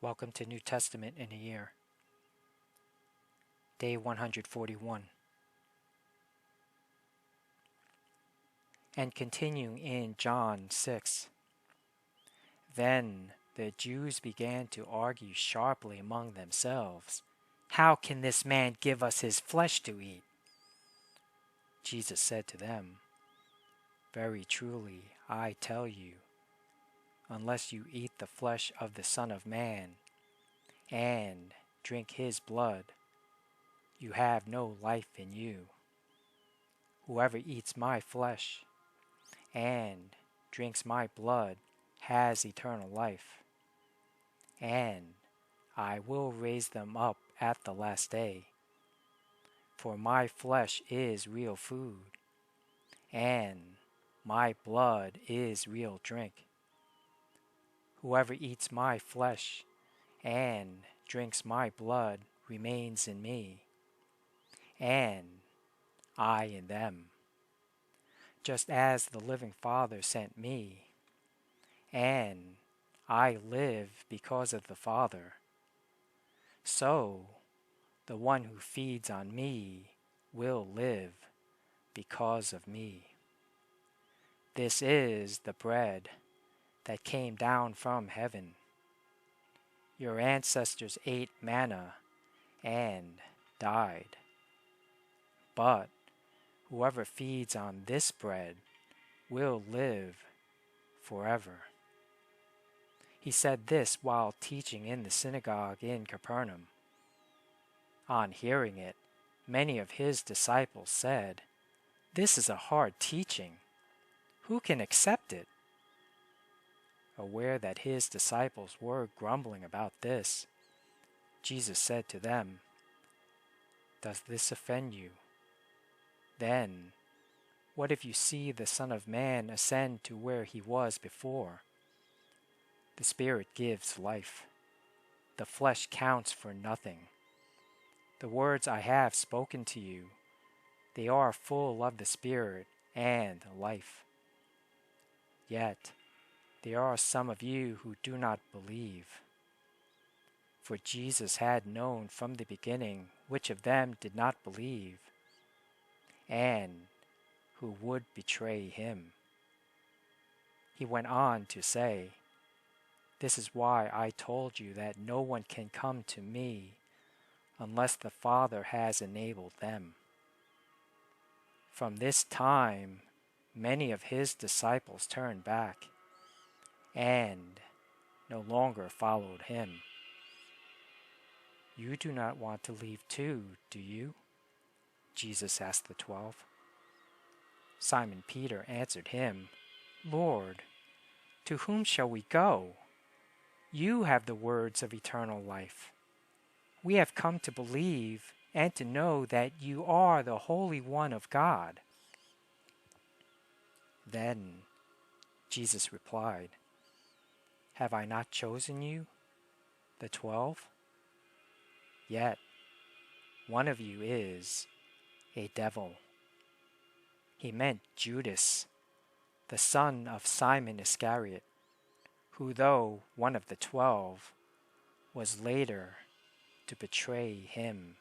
Welcome to New Testament in a Year. Day 141. And continuing in John 6. Then the Jews began to argue sharply among themselves, "How can this man give us his flesh to eat?" Jesus said to them, "Very truly I tell you, unless you eat the flesh of the Son of Man and drink his blood, you have no life in you. Whoever eats my flesh and drinks my blood has eternal life, and I will raise them up at the last day. For my flesh is real food, and my blood is real drink. Whoever eats my flesh and drinks my blood remains in me, and I in them. Just as the living Father sent me, and I live because of the Father, so the one who feeds on me will live because of me. This is the bread that came down from heaven. Your ancestors ate manna and died. But whoever feeds on this bread will live forever." He said this while teaching in the synagogue in Capernaum. On hearing it, many of his disciples said, "This is a hard teaching. Who can accept it?" Aware that his disciples were grumbling about this, Jesus said to them, "Does this offend you? Then, what if you see the Son of Man ascend to where he was before? The Spirit gives life. The flesh counts for nothing. The words I have spoken to you, they are full of the Spirit and life. Yet, there are some of you who do not believe." For Jesus had known from the beginning which of them did not believe, and who would betray him. He went on to say, "This is why I told you that no one can come to me unless the Father has enabled them." From this time, many of his disciples turned back and no longer followed him. "You do not want to leave too, do you?" Jesus asked the 12. Simon Peter answered him, "Lord, to whom shall we go? You have the words of eternal life. We have come to believe and to know that you are the Holy One of God." Then Jesus replied, "Have I not chosen you, the 12? Yet one of you is a devil." He meant Judas, the son of Simon Iscariot, who, though one of the 12, was later to betray him.